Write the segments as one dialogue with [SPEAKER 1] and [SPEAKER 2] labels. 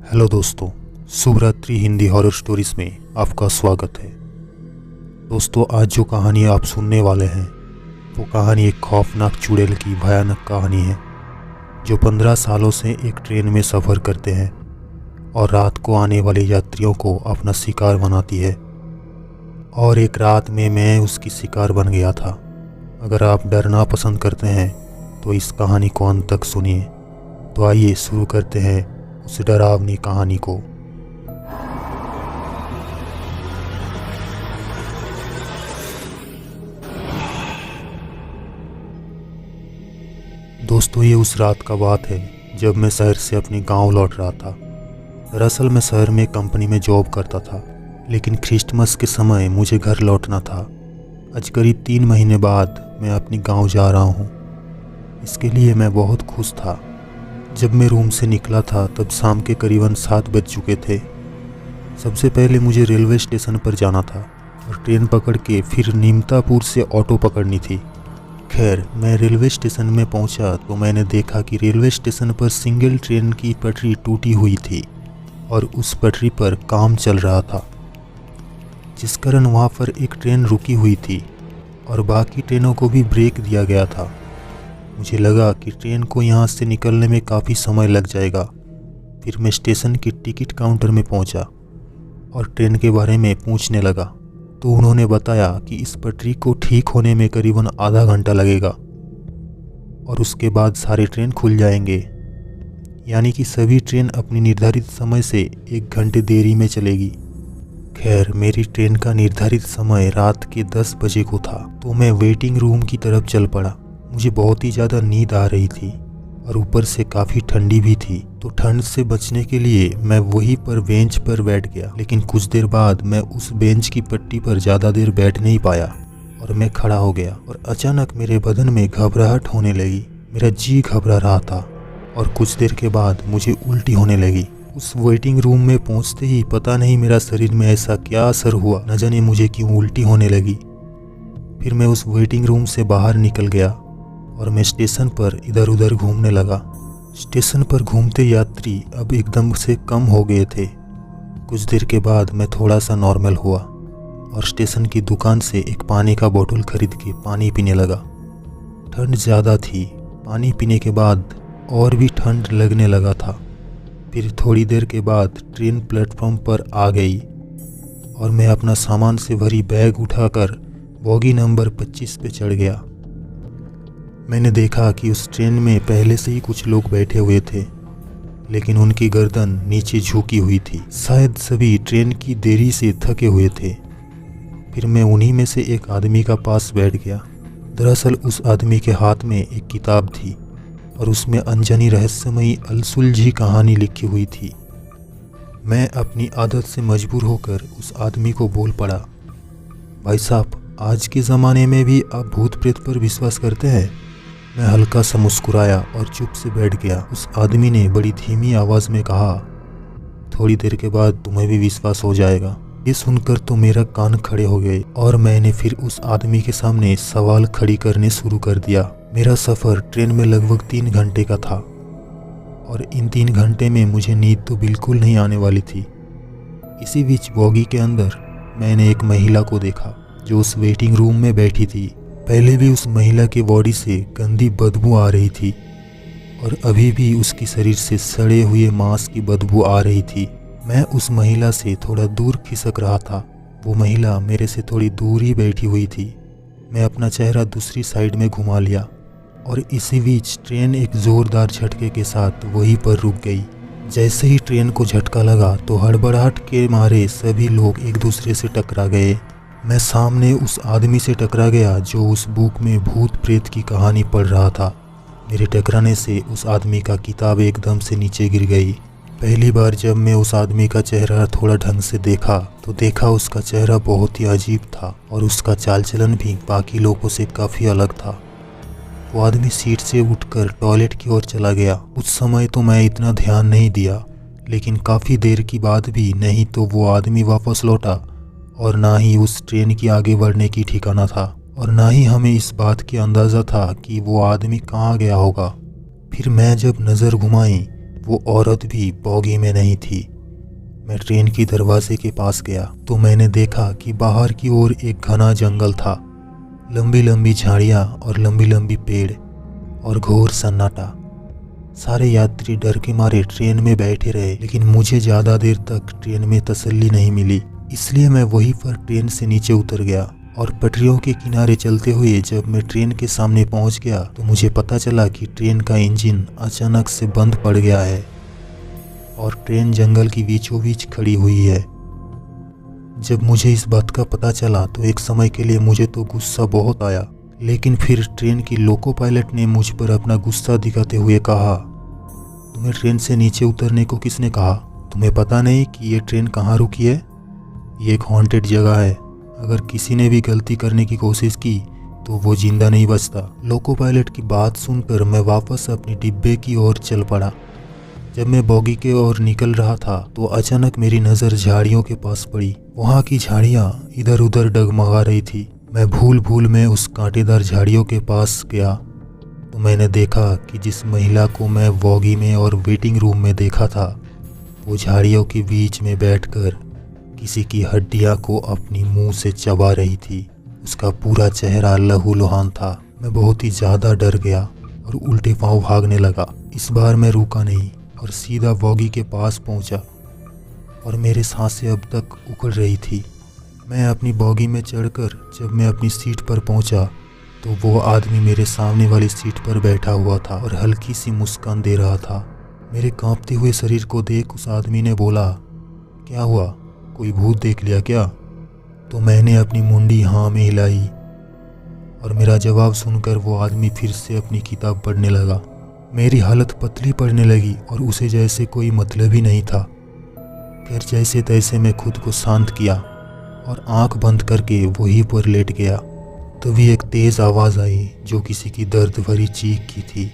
[SPEAKER 1] Hello दोस्तों, शुभरात्रि Hindi horror stories में आपका स्वागत है। दोस्तों, आज जो कहानी आप सुनने वाले हैं वो कहानी एक खौफनाक चुड़ैल की भयानक कहानी है जो 15 सालों से एक ट्रेन में सफ़र करते हैं और रात को आने वाले यात्रियों को अपना शिकार बनाती है। और एक रात में मैं उसकी शिकार बन गया था। अगर आप डरना पसंद करते हैं तो इस कहानी को अंत तक सुनिए। तो आइए शुरू करते हैं उस डरावनी कहानी को। दोस्तों, ये उस रात का बात है जब मैं शहर से अपने गांव लौट रहा था। दरअसल मैं शहर में कंपनी में जॉब करता था, लेकिन क्रिसमस के समय मुझे घर लौटना था। आज करीब 3 महीने बाद मैं अपने गांव जा रहा हूँ। इसके लिए मैं बहुत खुश था। जब मैं रूम से निकला था तब शाम के करीबन 7 बज चुके थे। सबसे पहले मुझे रेलवे स्टेशन पर जाना था और ट्रेन पकड़ के फिर नीमतापुर से ऑटो पकड़नी थी। खैर, मैं रेलवे स्टेशन में पहुंचा तो मैंने देखा कि रेलवे स्टेशन पर सिंगल ट्रेन की पटरी टूटी हुई थी और उस पटरी पर काम चल रहा था, जिस कारण वहां पर एक ट्रेन रुकी हुई थी और बाकी ट्रेनों को भी ब्रेक दिया गया था। मुझे लगा कि ट्रेन को यहाँ से निकलने में काफ़ी समय लग जाएगा। फिर मैं स्टेशन के टिकट काउंटर में पहुँचा और ट्रेन के बारे में पूछने लगा तो उन्होंने बताया कि इस पटरी को ठीक होने में करीबन आधा घंटा लगेगा और उसके बाद सारे ट्रेन खुल जाएंगे, यानी कि सभी ट्रेन अपनी निर्धारित समय से 1 घंटे देरी में चलेगी। खैर, मेरी ट्रेन का निर्धारित समय रात के 10 बजे को था, तो मैं वेटिंग रूम की तरफ चल पड़ा। मुझे बहुत ही ज़्यादा नींद आ रही थी और ऊपर से काफ़ी ठंडी भी थी, तो ठंड से बचने के लिए मैं वहीं पर बेंच पर बैठ गया। लेकिन कुछ देर बाद मैं उस बेंच की पट्टी पर ज़्यादा देर बैठ नहीं पाया और मैं खड़ा हो गया और अचानक मेरे बदन में घबराहट होने लगी। मेरा जी घबरा रहा था और कुछ देर के बाद मुझे उल्टी होने लगी। उस वेटिंग रूम में पहुंचते ही पता नहीं मेरा शरीर में ऐसा क्या असर हुआ, न जाने मुझे क्यों उल्टी होने लगी। फिर मैं उस वेटिंग रूम से बाहर निकल गया और मैं स्टेशन पर इधर उधर घूमने लगा। स्टेशन पर घूमते यात्री अब एकदम से कम हो गए थे। कुछ देर के बाद मैं थोड़ा सा नॉर्मल हुआ और स्टेशन की दुकान से एक पानी का बोतल खरीद के पानी पीने लगा। ठंड ज़्यादा थी। पानी पीने के बाद और भी ठंड लगने लगा था। फिर थोड़ी देर के बाद ट्रेन प्लेटफॉर्म पर आ गई और मैं अपना सामान से भरी बैग उठाकर बोगी नंबर 25 पे चढ़ गया। मैंने देखा कि उस ट्रेन में पहले से ही कुछ लोग बैठे हुए थे, लेकिन उनकी गर्दन नीचे झुकी हुई थी। शायद सभी ट्रेन की देरी से थके हुए थे। फिर मैं उन्हीं में से एक आदमी का पास बैठ गया। दरअसल उस आदमी के हाथ में एक किताब थी और उसमें अनजानी रहस्यमयी अलसुलझी कहानी लिखी हुई थी। मैं अपनी आदत से मजबूर होकर उस आदमी को बोल पड़ा, भाई साहब, आज के ज़माने में भी आप भूत प्रेत पर विश्वास करते हैं? मैं हल्का सा मुस्कुराया और चुप से बैठ गया। उस आदमी ने बड़ी धीमी आवाज़ में कहा, थोड़ी देर के बाद तुम्हें भी विश्वास हो जाएगा। ये सुनकर तो मेरा कान खड़े हो गए और मैंने फिर उस आदमी के सामने सवाल खड़ी करने शुरू कर दिया। मेरा सफ़र ट्रेन में लगभग 3 घंटे का था और इन 3 घंटे में मुझे नींद तो बिल्कुल नहीं आने वाली थी। इसी बीच बोगी के अंदर मैंने एक महिला को देखा जो उस वेटिंग रूम में बैठी थी। पहले भी उस महिला के बॉडी से गंदी बदबू आ रही थी और अभी भी उसकी शरीर से सड़े हुए मांस की बदबू आ रही थी। मैं उस महिला से थोड़ा दूर खिसक रहा था। वो महिला मेरे से थोड़ी दूर ही बैठी हुई थी। मैं अपना चेहरा दूसरी साइड में घुमा लिया और इसी बीच ट्रेन एक ज़ोरदार झटके के साथ वहीं पर रुक गई। जैसे ही ट्रेन को झटका लगा तो हड़बड़ाहट के मारे सभी लोग एक दूसरे से टकरा गए। मैं सामने उस आदमी से टकरा गया जो उस बुक में भूत प्रेत की कहानी पढ़ रहा था। मेरे टकराने से उस आदमी का किताब एकदम से नीचे गिर गई। पहली बार जब मैं उस आदमी का चेहरा थोड़ा ढंग से देखा तो देखा उसका चेहरा बहुत ही अजीब था और उसका चाल चलन भी बाकी लोगों से काफ़ी अलग था। वो आदमी सीट से उठकर टॉयलेट की ओर चला गया। उस समय तो मैं इतना ध्यान नहीं दिया, लेकिन काफ़ी देर की बात भी नहीं तो वो आदमी वापस लौटा और ना ही उस ट्रेन की आगे बढ़ने की ठिकाना था और ना ही हमें इस बात की अंदाज़ा था कि वो आदमी कहाँ गया होगा। फिर मैं जब नज़र घुमाई वो औरत भी बॉगी में नहीं थी। मैं ट्रेन की दरवाजे के पास गया तो मैंने देखा कि बाहर की ओर एक घना जंगल था। लंबी लंबी झाड़ियाँ और लंबी लंबी पेड़ और घोर सन्नाटा। सारे यात्री डर के मारे ट्रेन में बैठे रहे, लेकिन मुझे ज़्यादा देर तक ट्रेन में तसल्ली नहीं मिली। इसलिए मैं वहीं पर ट्रेन से नीचे उतर गया और पटरियों के किनारे चलते हुए जब मैं ट्रेन के सामने पहुंच गया तो मुझे पता चला कि ट्रेन का इंजन अचानक से बंद पड़ गया है और ट्रेन जंगल की बीचों बीच खड़ी हुई है। जब मुझे इस बात का पता चला तो एक समय के लिए मुझे तो गुस्सा बहुत आया, लेकिन फिर ट्रेन की लोको पायलट ने मुझ पर अपना गुस्सा दिखाते हुए कहा, तुम्हें ट्रेन से नीचे उतरने को किसने कहा? तुम्हें पता नहीं कि ये ट्रेन कहाँ रुकी है? ये एक हॉन्टेड जगह है। अगर किसी ने भी गलती करने की कोशिश की तो वो जिंदा नहीं बचता। लोको पायलट की बात सुनकर मैं वापस अपनी डिब्बे की ओर चल पड़ा। जब मैं बॉगी के ओर निकल रहा था तो अचानक मेरी नज़र झाड़ियों के पास पड़ी। वहाँ की झाड़ियाँ इधर उधर डगमगा रही थी। मैं भूल भूल में उस कांटेदार झाड़ियों के पास गया तो मैंने देखा कि जिस महिला को मैं बॉगी में और वेटिंग रूम में देखा था वो झाड़ियों के बीच में बैठकर किसी की हड्डियाँ को अपनी मुंह से चबा रही थी। उसका पूरा चेहरा लहूलुहान था। मैं बहुत ही ज़्यादा डर गया और उल्टे पांव भागने लगा। इस बार मैं रुका नहीं और सीधा बॉगी के पास पहुंचा और मेरे सांसें अब तक उखड़ रही थी। मैं अपनी बॉगी में चढ़कर जब मैं अपनी सीट पर पहुंचा तो वो आदमी मेरे सामने वाली सीट पर बैठा हुआ था और हल्की सी मुस्कान दे रहा था। मेरे कांपते हुए शरीर को देख उस आदमी ने बोला, क्या हुआ, कोई भूत देख लिया क्या? तो मैंने अपनी मुंडी हाँ में हिलाई और मेरा जवाब सुनकर वो आदमी फिर से अपनी किताब पढ़ने लगा। मेरी हालत पतली पड़ने लगी और उसे जैसे कोई मतलब ही नहीं था। फिर जैसे तैसे मैं खुद को शांत किया और आंख बंद करके वहीं पर लेट गया। तभी एक तेज़ आवाज़ आई जो किसी की दर्द भरी चीख की थी।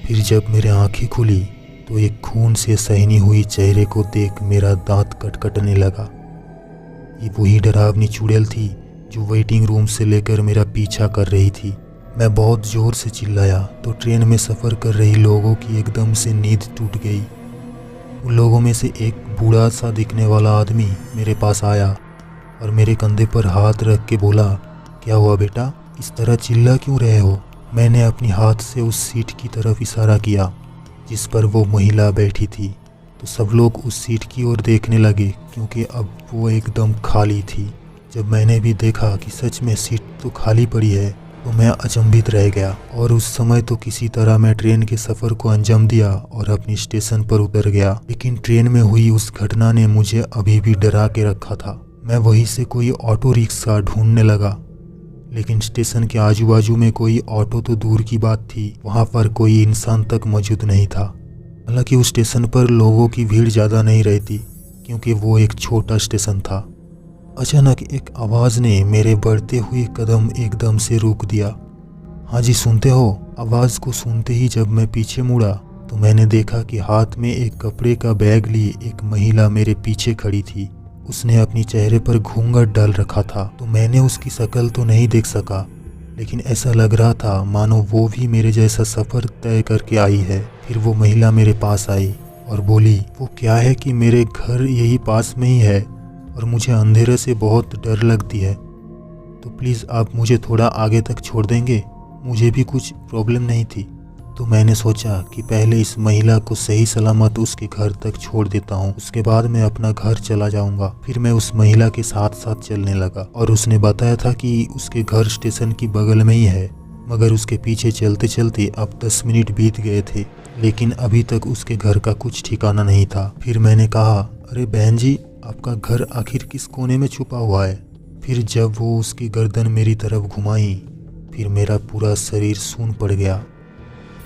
[SPEAKER 1] फिर जब मेरी आंखें खुली तो एक खून से सहनी हुई चेहरे को देख मेरा दांत कटकटने लगा। ये वही डरावनी चुड़ैल थी जो वेटिंग रूम से लेकर मेरा पीछा कर रही थी। मैं बहुत ज़ोर से चिल्लाया तो ट्रेन में सफ़र कर रही लोगों की एकदम से नींद टूट गई। उन लोगों में से एक बूढ़ा सा दिखने वाला आदमी मेरे पास आया और मेरे कंधे पर हाथ रख के बोला, क्या हुआ बेटा, इस तरह चिल्ला क्यों रहे हो? मैंने अपनी हाथ से उस सीट की तरफ इशारा किया जिस पर वो महिला बैठी थी तो सब लोग उस सीट की ओर देखने लगे क्योंकि अब वो एकदम खाली थी। जब मैंने भी देखा कि सच में सीट तो खाली पड़ी है तो मैं अचंभित रह गया और उस समय तो किसी तरह मैं ट्रेन के सफ़र को अंजाम दिया और अपनी स्टेशन पर उतर गया। लेकिन ट्रेन में हुई उस घटना ने मुझे अभी भी डरा के रखा था। मैं वहीं से कोई ऑटो रिक्शा ढूंढने लगा, लेकिन स्टेशन के आजू बाजू में कोई ऑटो तो दूर की बात थी, वहाँ पर कोई इंसान तक मौजूद नहीं था। हालांकि उस स्टेशन पर लोगों की भीड़ ज़्यादा नहीं रहती क्योंकि वो एक छोटा स्टेशन था। अचानक एक आवाज़ ने मेरे बढ़ते हुए कदम एकदम से रोक दिया। हाँ जी, सुनते हो? आवाज़ को सुनते ही जब मैं पीछे मुड़ा तो मैंने देखा कि हाथ में एक कपड़े का बैग लिए एक महिला मेरे पीछे खड़ी थी। उसने अपनी चेहरे पर घूंघट डाल रखा था तो मैंने उसकी शक्ल तो नहीं देख सका, लेकिन ऐसा लग रहा था मानो वो भी मेरे जैसा सफ़र तय करके आई है। फिर वो महिला मेरे पास आई और बोली, वो क्या है कि मेरे घर यही पास में ही है और मुझे अंधेरे से बहुत डर लगती है, तो प्लीज़ आप मुझे थोड़ा आगे तक छोड़ देंगे? मुझे भी कुछ प्रॉब्लम नहीं थी। तो मैंने सोचा कि पहले इस महिला को सही सलामत उसके घर तक छोड़ देता हूँ, उसके बाद मैं अपना घर चला जाऊँगा। फिर मैं उस महिला के साथ साथ चलने लगा और उसने बताया था कि उसके घर स्टेशन की बगल में ही है, मगर उसके पीछे चलते चलते अब 10 मिनट बीत गए थे, लेकिन अभी तक उसके घर का कुछ ठिकाना नहीं था। फिर मैंने कहा, अरे बहन जी, आपका घर आखिर किस कोने में छुपा हुआ है? फिर जब वो उसकी गर्दन मेरी तरफ घुमाई फिर मेरा पूरा शरीर सून पड़ गया।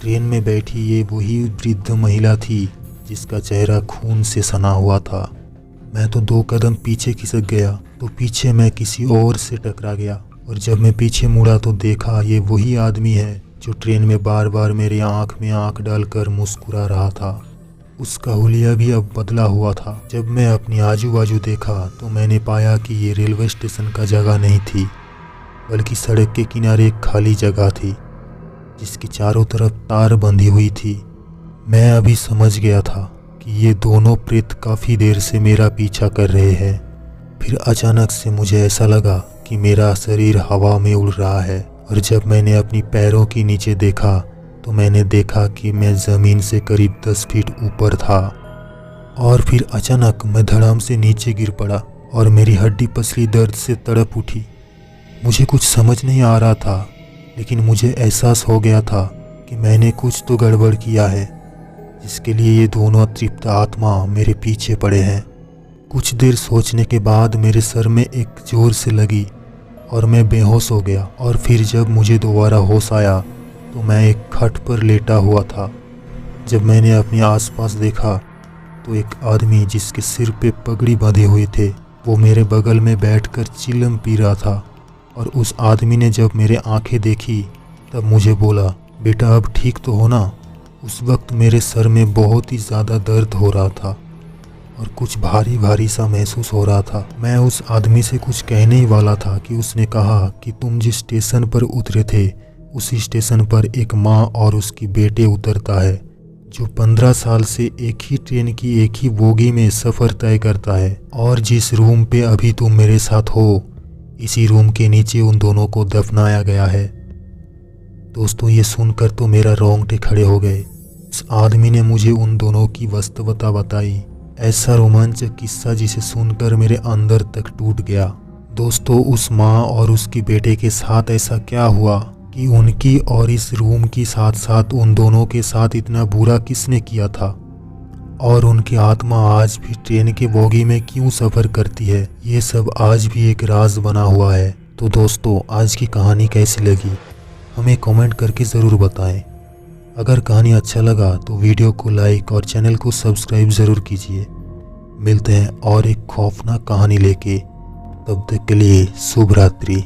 [SPEAKER 1] ट्रेन में बैठी ये वही वृद्ध महिला थी जिसका चेहरा खून से सना हुआ था। मैं तो 2 कदम पीछे खिसक गया तो पीछे मैं किसी और से टकरा गया और जब मैं पीछे मुड़ा तो देखा ये वही आदमी है जो ट्रेन में बार बार मेरी आंख में आंख डालकर मुस्कुरा रहा था। उसका हुलिया भी अब बदला हुआ था। जब मैं अपनी आजू बाजू देखा तो मैंने पाया कि ये रेलवे स्टेशन का जगह नहीं थी, बल्कि सड़क के किनारे एक खाली जगह थी जिसकी चारों तरफ तार बंधी हुई थी। मैं अभी समझ गया था कि ये दोनों प्रेत काफ़ी देर से मेरा पीछा कर रहे हैं। फिर अचानक से मुझे ऐसा लगा कि मेरा शरीर हवा में उड़ रहा है, और जब मैंने अपनी पैरों के नीचे देखा तो मैंने देखा कि मैं ज़मीन से करीब 10 फीट ऊपर था। और फिर अचानक मैं धड़ाम से नीचे गिर पड़ा और मेरी हड्डी पसली दर्द से तड़प उठी। मुझे कुछ समझ नहीं आ रहा था, लेकिन मुझे एहसास हो गया था कि मैंने कुछ तो गड़बड़ किया है, जिसके लिए ये दोनों तृप्त आत्मा मेरे पीछे पड़े हैं। कुछ देर सोचने के बाद मेरे सर में एक जोर से लगी और मैं बेहोश हो गया। और फिर जब मुझे दोबारा होश आया तो मैं एक खट पर लेटा हुआ था। जब मैंने अपने आसपास देखा तो एक आदमी जिसके सिर पे पगड़ी बांधे हुए थे, वो मेरे बगल में बैठकर चिलम पी रहा था। और उस आदमी ने जब मेरे आंखें देखी तब मुझे बोला, बेटा अब ठीक तो हो ना। उस वक्त मेरे सर में बहुत ही ज़्यादा दर्द हो रहा था और कुछ भारी भारी सा महसूस हो रहा था। मैं उस आदमी से कुछ कहने ही वाला था कि उसने कहा कि तुम जिस स्टेशन पर उतरे थे उसी स्टेशन पर एक माँ और उसकी बेटे उतरता है, जो 15 साल से एक ही ट्रेन की एक ही बोगी में सफ़र तय करता है। और जिस रूम पे अभी तुम मेरे साथ हो, इसी रूम के नीचे उन दोनों को दफनाया गया है। दोस्तों, ये सुनकर तो मेरा रोंगटे खड़े हो गए। उस आदमी ने मुझे उन दोनों की वास्तवता बताई। ऐसा रोमांचक किस्सा जिसे सुनकर मेरे अंदर तक टूट गया। दोस्तों, उस माँ और उसकी बेटे के साथ ऐसा क्या हुआ कि उनकी और इस रूम की साथ साथ उन दोनों के साथ इतना बुरा किसने किया था, और उनकी आत्मा आज भी ट्रेन के बोगी में क्यों सफ़र करती है, ये सब आज भी एक राज बना हुआ है। तो दोस्तों, आज की कहानी कैसी लगी हमें कमेंट करके ज़रूर बताएं। अगर कहानी अच्छा लगा तो वीडियो को लाइक और चैनल को सब्सक्राइब ज़रूर कीजिए। मिलते हैं और एक खौफनाक कहानी लेके, तब तक के लिए शुभ रात्रि।